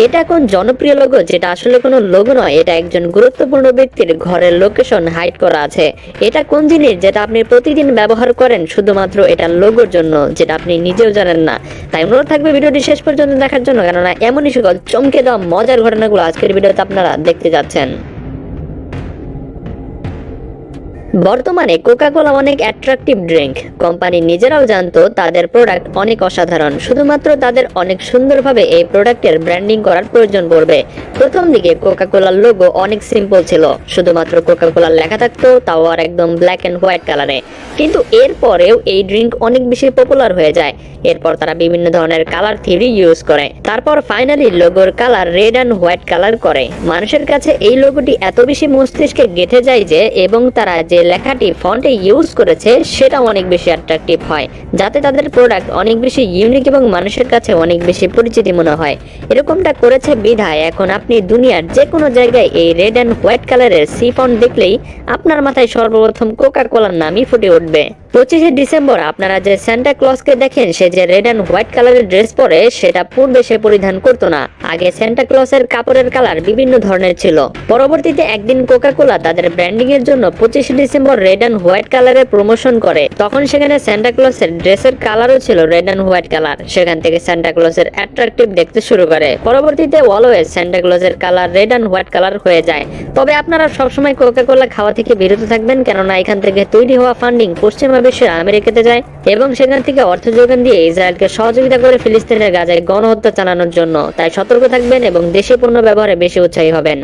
এটা কোন জনপ্রিয় লোগো, যেটা আসলে কোনো লোগো নয়, এটা একজন গুরুত্বপূর্ণ ব্যক্তির ঘরের লোকেশন হাইড করা আছে। এটা কোন জিনিস যেটা আপনি প্রতিদিন ব্যবহার করেন শুধুমাত্র এটা লোগোর জন্য, যেটা আপনি নিজেও জানেন না। তাই অনুরোধ থাকবে ভিডিওটি শেষ পর্যন্ত দেখার জন্য, কেননা এমনই সকল চমকে দেওয়া মজার ঘটনাগুলো আজকের ভিডিওতে আপনারা দেখতে যাচ্ছেন। বর্তমানে কোকা কোলা অনেক অ্যাট্রাকটিভ ড্রিঙ্ক। কোম্পানি নিজেরাও জানতো তাদের প্রোডাক্ট অনেক অসাধারণ, শুধুমাত্র তাদের অনেক সুন্দরভাবে এই প্রোডাক্টের ব্র্যান্ডিং করার প্রয়োজন পড়বে। প্রথম দিকে কোকা কোলার লোগো অনেক সিম্পল ছিল, শুধুমাত্র কোকা কোলার লেখা থাকতো, তাও আর একদম ব্ল্যাক অ্যান্ড হোয়াইট কালারে। কিন্তু এরপরেও এই ড্রিঙ্ক অনেক বেশি পপুলার হয়ে যায়। এরপর তারা বিভিন্ন ধরনের কালার থিওরি ইউজ করে, তারপর ফাইনালি লোগোর colour red and white colour করে। মানুষের কাছে এই লোগোটি এত বেশি মস্তিষ্কে গেঁথে যায় যে, এবং তারা যে লেখাটি ফন্টে ইউজ করেছে সেটা অনেক বেশি অ্যাট্রাকটিভ হয়, যাতে তাদের প্রোডাক্ট অনেক বেশি ইউনিক এবং মানুষের কাছে অনেক বেশি পরিচিতি মনে হয়। এরকমটা করেছে বিধায় এখন আপনি দুনিয়ার যে কোনো জায়গায় এই রেড অ্যান্ড হোয়াইট কালারের সি ফন্ট দেখলেই আপনার মাথায় সর্বপ্রথম কোকা কোলার নামই ফুটে উঠবে। 25শে ডিসেম্বর আপনারা যে সান্টা ক্লজকে দেখেন, সে যে রেড অ্যান্ড হোয়াইট কালারের ড্রেস পরে, সেটা পূর্বে সে পরিধান করতো না। আগে সান্টা ক্লজের কাপড়ের কালার বিভিন্ন ধরনের ছিল। পরবর্তীতে একদিন কোকা কোলা তাদের ব্র্যান্ডিং এর জন্য 25শে ডিসেম্বর রেড অ্যান্ড হোয়াইট কালারের প্রমোশন করে। তখন সেখানে সান্টা ক্লজের ড্রেসের কালারও ছিল রেড অ্যান্ড হোয়াইট কালার। সেখান থেকে সান্টা ক্লজের অ্যাট্রাকটিভ দেখতে শুরু করে। পরবর্তীতে অলওয়েজ সান্টা ক্লজের colour red and white colour হয়ে যায়। তবে আপনারা সবসময় কোকা কোলা খাওয়া থেকে বিরত থাকবেন, কেননা এখান থেকে তৈরি হওয়া ফান্ডিং পশ্চিমা বিশ্বের আমেরিকাতে যায় এবং সেখান থেকে অর্থ যোগান দিয়ে ইসরায়েলকে সহযোগিতা করে ফিলিস্তিনের গাজায় গণহত্যা চালানোর জন্য। তাই সতর্ক থাকবেন এবং দেশি পণ্য ব্যবহারে বেশি উৎসাহী হবেন।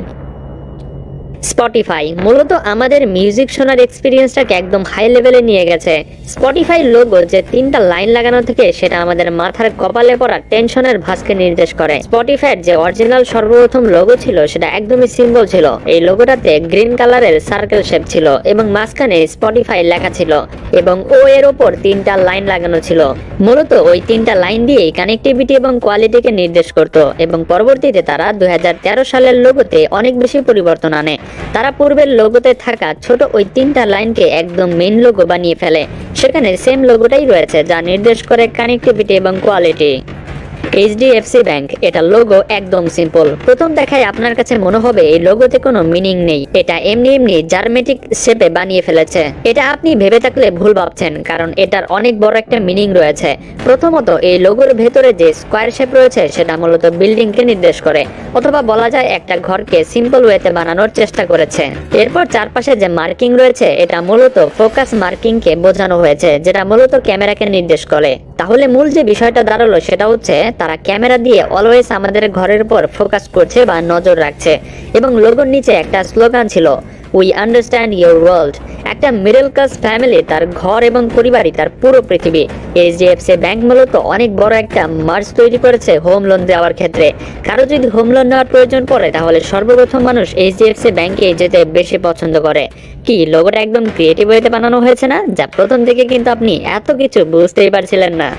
স্পটিফাই মূলত আমাদের মিউজিক শোনার এক্সপিরিয়েন্সটাকে একদম হাই লেভেলে নিয়ে গেছে। স্পটিফাই লোগো যে 3টা লাইন লাগানো থেকে, সেটা আমাদের মাথার কপালে পড়া টেনশনের ভাঁজকে নির্দেশ করে। স্পটিফাইয়ের যে অরিজিনাল সর্বপ্রথম লোগো ছিল সেটা একদমই সিম্পল ছিল। এই লোগোটাতে গ্রিন কালারের সার্কেল শেপ ছিল এবং মাঝখানে স্পটিফাই লেখা ছিল এবং ও এর ওপর 3টা লাইন লাগানো ছিল। মূলত ওই 3টা লাইন দিয়েই কানেক্টিভিটি এবং কোয়ালিটিকে নির্দেশ করত। এবং পরবর্তীতে তারা 2013 সালের লোগোতে অনেক বেশি পরিবর্তন আনে। তারা পূর্বের লোগোতে থাকা ছোট ওই 3টা লাইনকে একদম মেইন লোগো বানিয়ে ফেলে। সেখানে সেম লোগোটাই রয়েছে, যা নির্দেশ করে কানেক্টিভিটি এবং কোয়ালিটি। এইচডিএফসি ব্যাংক, এটা লোগো একদম সিম্পল। প্রথম দেখায় আপনার কাছে মনে হবে এই লোগোতে কোনো মিনিং নেই, এটা এমনি এমনি জার্মেটিক শেপে বানিয়ে ফেলেছে। এটা আপনি ভেবে থাকলে ভুল ভাবছেন, কারণ এটার অনেক বড় একটা মিনিং রয়েছে। প্রথমত, এই লোগোর ভেতরে যে স্কোয়ার শেপ রয়েছে সেটা মূলত বিল্ডিংকে নির্দেশ করে, অথবা বলা যায় একটা ঘরকে সিম্পল ওয়েতে বানানোর চেষ্টা করেছে। এরপর চারপাশে যে মার্কিং রয়েছে, এটা মূলত ফোকাস মার্কিংকে বোঝানো হয়েছে, যেটা মূলত ক্যামেরাকে নির্দেশ করে। তাহলে মূল যে বিষয়টা দাঁড়ালো সেটা হচ্ছে তারা ক্যামেরা দিয়ে অলওয়েজ আমাদের ঘরের উপর ফোকাস করছে বা নজর রাখছে। এবং লোগোর নিচে একটা স্লোগান ছিল, উই আন্ডারস্ট্যান্ড ইউর ওয়ার্ল্ড। একটা মিডল ক্লাস ফ্যামিলি, তার ঘর এবং পরিবারই তার পুরো পৃথিবী। এইচডিএফসি ব্যাংক মূলত অনেক বড় একটা মার্জ তৈরি করেছে হোম লোন দেওয়ার ক্ষেত্রে। কারো যদি হোম লোন নেওয়ার প্রয়োজন পড়ে, তাহলে সর্বপ্রথম মানুষ এইচডিএফসি ব্যাংকে যেতে বেশি পছন্দ করে। কি লোগোটা একদম ক্রিয়েটিভ ওয়েতে বানানো হয়েছে না? যা প্রথম থেকে কিন্তু আপনি এত কিছু বুঝতেই পারছিলেন না।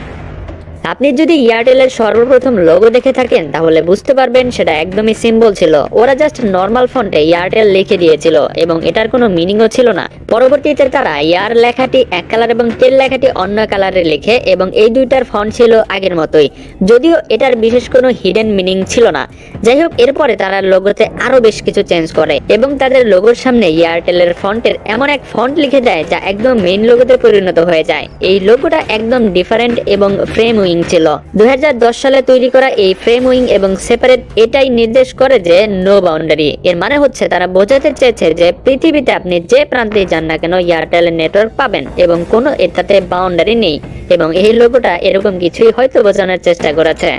আপনি যদি এয়ারটেলের সর্বপ্রথম লোগো দেখে থাকেন, তাহলে বুঝতে পারবেন সেটা একদমই সিম্পল ছিল। ওরা জাস্ট নর্মাল ফন্টে এয়ারটেল লিখে দিয়েছিল এবং এটার কোনো মিনিংও ছিল না। পরবর্তীতে তারা ইয়ার লেখাটি এক কালার এবং টেল লেখাটি অন্য কালারে লিখে, এবং এই দুইটার ফন্ট ছিল আগের মতোই, যদিও এটার বিশেষ কোনো হিডেন মিনিং ছিল না। যাই হোক, এরপরে তারা লোগোতে আরো বেশ কিছু চেঞ্জ করে এবং তাদের লোগোর সামনে এয়ারটেলের ফন্টের এমন এক ফন্ট লিখে দেয় যা একদম মেইন লোগোতে পরিণত হয়ে যায়। এই লোগোটা একদম ডিফারেন্ট এবং ফ্রেম ছিল। 2010 সালে তৈরি করা এই ফ্রেম উইং এবং সেপারেট, এটাই নির্দেশ করে যে নো বাউন্ডারি। এর মানে হচ্ছে তারা বোঝাতে চেয়েছে যে পৃথিবীতে আপনি যে প্রান্তে যান না কেন এয়ারটেলের নেটওয়ার্ক পাবেন এবং কোনো এটাতে বাউন্ডারি নেই। এবং এই লোগোটা এরকম কিছুই হয়তো বোঝানোর চেষ্টা করেছে।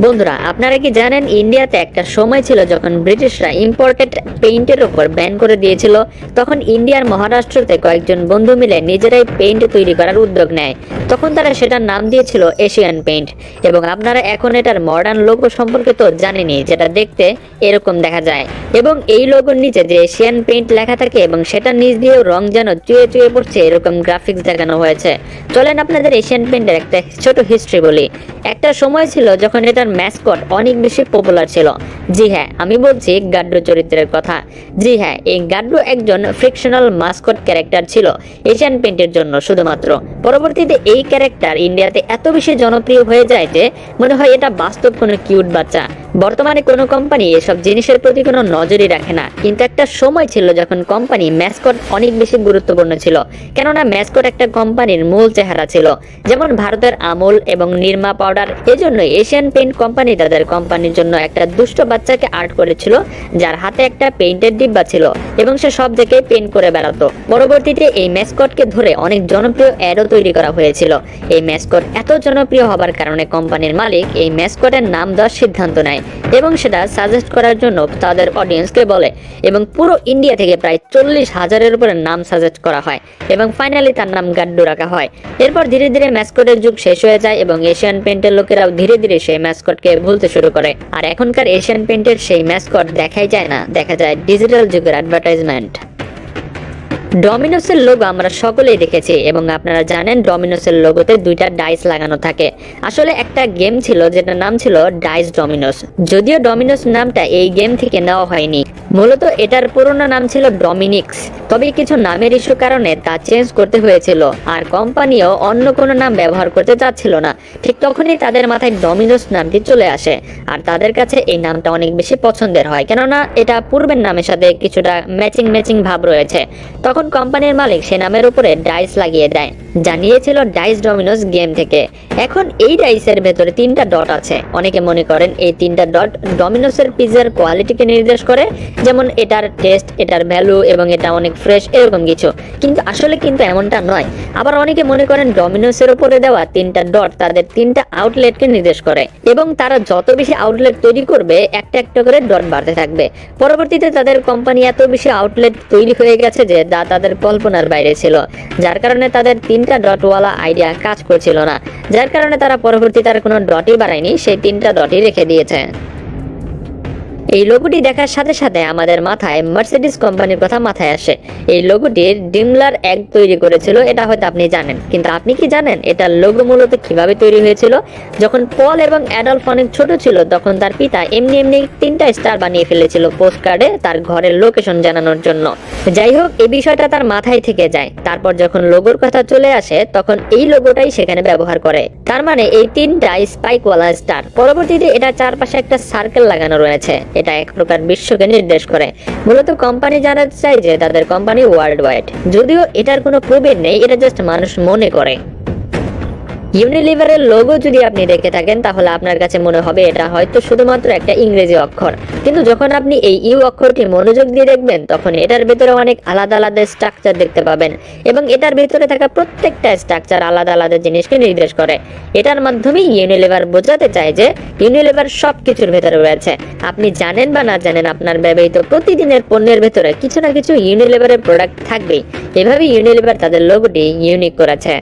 বন্ধুরা, আপনারা কি জানেন ইন্ডিয়াতে একটা সময় ছিল যখন ব্রিটিশরা ইম্পোর্টেড পেইন্টের উপর ব্যান করে দিয়েছিল? তখন ইন্ডিয়ার মহারাষ্ট্রতে কয়েকজন বন্ধু মিলে নিজেরাই পেইন্ট তৈরি করার উদ্যোগ নেয়। তখন তারা সেটার নাম দিয়েছিল এশিয়ান পেইন্ট। এবং আপনারা এখন এটার মডার্ন লোগো সম্পর্কে তো জানেনই, যেটা দেখতে এরকম দেখা যায়। এবং এই লোগোর নিচে যে এশিয়ান পেইন্ট লেখা থাকে এবং সেটার নিচ দিয়েও রং যেন চুয়ে চুয়ে পড়ছে, এরকম গ্রাফিক্স দেখানো হয়েছে। চলেন আপনাদের এশিয়ান পেইন্টের একটা ছোট হিস্ট্রি বলি। একটা সময় ছিল যখন এটার ম্যাসকট অনেক বেশি পপুলার ছিল। জি হ্যাঁ, আমি বলছি গাড্ডু চরিত্রের কথা। জি হ্যাঁ, এই গাড্ডু একজন ফ্রিকশনাল মাস্কট ক্যারেক্টার ছিল এশিয়ান পেইন্টের জন্য শুধুমাত্র। পরবর্তীতে এই ক্যারেক্টার ইন্ডিয়াতে এত বেশি জনপ্রিয় হয়ে যায় যে মনে হয় এটা বাস্তব কোনো কিউট বাচ্চা। বর্তমানে কোনো কোম্পানি এসব জিনিসের প্রতি কোনো নজরই রাখে না, কিন্তু একটা সময় ছিল যখন কোম্পানি ম্যাসকট অনেক বেশি গুরুত্বপূর্ণ ছিল, কেননা ম্যাসকট একটা কোম্পানির মূল চেহারা ছিল। যেমন ভারতের আমুল এবং নিরমা পাউডার, এজন্য এশিয়ান পেইন্ট কোম্পানি তাদের কোম্পানির জন্য একটা দুষ্ট বাচ্চাকে আর্ট করেছিল, যার হাতে একটা পেইন্টের ডিব্বা ছিল এবং সে সব জায়গায় পেইন্ট করে বেড়াতো। পরবর্তীতে এই ম্যাসকটকে ধরে অনেক জনপ্রিয় অ্যাডও তৈরি করা হয়েছিল। এই ম্যাসকট এত জনপ্রিয় হবার কারণে কোম্পানির মালিক এই ম্যাসকটের নাম দেওয়ার সিদ্ধান্ত নেয় এবং সেটা সাজেস্ট করার জন্য তাদের অডিয়েন্সকে বলে, এবং পুরো ইন্ডিয়া থেকে প্রায় 40,000-এর উপরে নাম সাজেস্ট করা হয় এবং ফাইনালি তার নাম গাড্ডু রাখা হয়। এরপর ধীরে ধীরে ম্যাসকটের যুগ শেষ হয়ে যায় এবং এশিয়ান পেইন্টের লোকেরাও ধীরে ধীরে সেই ম্যাসকটকে ভুলতে শুরু করে। আর এখনকার এশিয়ান পেইন্টের সেই ম্যাসকট দেখাই যায় না, দেখা যায় ডিজিটাল যুগের অ্যাডভার্টাইজমেন্ট। ডমিনোসের লোগো আমরা সকলেই দেখেছি এবং আপনারা জানেন ডমিনোসের লোগোতে দুইটা ডাইস লাগানো থাকে। আসলে একটা গেম ছিল যেটার নাম ছিল ডাইস ডমিনোস, যদিও ডমিনোস নামটা এই গেম থেকে নেওয়া হয়নি, মূলত এটার পুরনো নাম ছিল ডমিনিক্স, তবে কিছু নামের ইস্যু কারণে তা চেঞ্জ করতে হয়েছিল আর কোম্পানিও অন্য কোনো নাম ব্যবহার করতে চাচ্ছিল না। ঠিক তখনই তাদের মাথায় ডমিনোস নামটি চলে আসে আর তাদের কাছে এই নামটা অনেক বেশি পছন্দের হয়, কেননা এটা পূর্বের নামের সাথে কিছুটা ম্যাচিং ভাব রয়েছে। তখন কোম্পানির মালিক সে নামের উপরে ডাইস লাগিয়ে দেয়, জানিয়েছিল ডাইস ডমিনোস গেম থেকে। এখন এই ডাইসের ভেতরে 3টা ডট আছে। অনেকে মনে করেন এই 3টা ডট ডমিনোসের পিজার কোয়ালিটিকে নির্দেশ করে, যেমন এটার টেস্ট, এটার ভ্যালু এবং এটা অনেক ফ্রেশ, এরকম কিছু, কিন্তু আসলে কিন্তু এমনটা নয়। আবার অনেকে মনে করেন ডমিনোসের উপরে দেওয়া 3টা ডট তাদের 3টা আউটলেটকে নির্দেশ করে এবং তারা যত বেশি আউটলেট তৈরি করবে একটা একটা করে ডট বাড়তে থাকবে। পরবর্তীতে তাদের কোম্পানি এত বেশি আউটলেট তৈরি হয়ে গেছে যে তাদের কল্পনার বাইরে ছিল, যার কারণে তাদের 3টা ডটওয়ালা আইডিয়া কাজ করছিল না, যার কারণে তারা পরবর্তীতে আর কোনো ডটই বাড়ায়নি, সেই 3টা ডটই রেখে দিয়েছে। এই লোগোটি দেখার সাথে সাথে আমাদের মাথায় মার্সিডিজ কোম্পানির কথা মাথায় আসে। এই লোগোটির ডিমলার এক তৈরি করেছিল, এটা হয়তো আপনি জানেন, কিন্তু আপনি কি জানেন এটার লোগো মূলত কিভাবে তৈরি হয়েছিল? যখন পল এবং অ্যাডলফ অনেক ছোট ছিল তখন তার পিতা এমনি 3টা স্টার বানিয়ে ফেলেছিল পোস্ট কার্ডে তার ঘরের লোকেশন জানানোর জন্য। যাই হোক, এই বিষয়টা তার মাথায় থেকে যায়। তারপর যখন লোগোর কথা চলে আসে তখন এই লোগোটাই সেখানে ব্যবহার করে, তার মানে এই 3টা স্পাইকওয়ালা স্টার। পরবর্তীতে এটা চারপাশে একটা সার্কেল লাগানো রয়েছে, এটা এক প্রকার বিশ্বকে নির্দেশ করে। মূলত কোম্পানি জানাতে চায় যে তাদের কোম্পানি ওয়ার্ল্ড ওয়াইড, যদিও এটার কোনো প্রুফ নেই, এটা জাস্ট মানুষ মনে করে। ইউনিলিভারের লোগো যদি আপনি দেখে থাকেন তাহলে আপনার কাছে মনে হবে এটা হয়তো শুধুমাত্র একটা ইংরেজি অক্ষর, কিন্তু যখন আপনি এই ইউ অক্ষরটি মনোযোগ দিয়ে দেখবেন তখন এটার ভেতরে অনেক আলাদা আলাদা স্ট্রাকচার দেখতে পাবেন এবং এটার ভেতরে থাকা প্রত্যেকটা স্ট্রাকচার আলাদা আলাদা জিনিসকে নির্দেশ করে। এটার মাধ্যমে ইউনিলিভার বোঝাতে চায় যে ইউনিলিভার সবকিছুর ভেতরে রয়েছে। আপনি জানেন বা না জানেন, আপনার ব্যবহৃত প্রতিদিনের পণ্যের ভেতরে কিছু না কিছু ইউনিলিভারের প্রোডাক্ট থাকবেই। এভাবে ইউনিলিভার তাদের লোগোটি ইউনিক করেছে।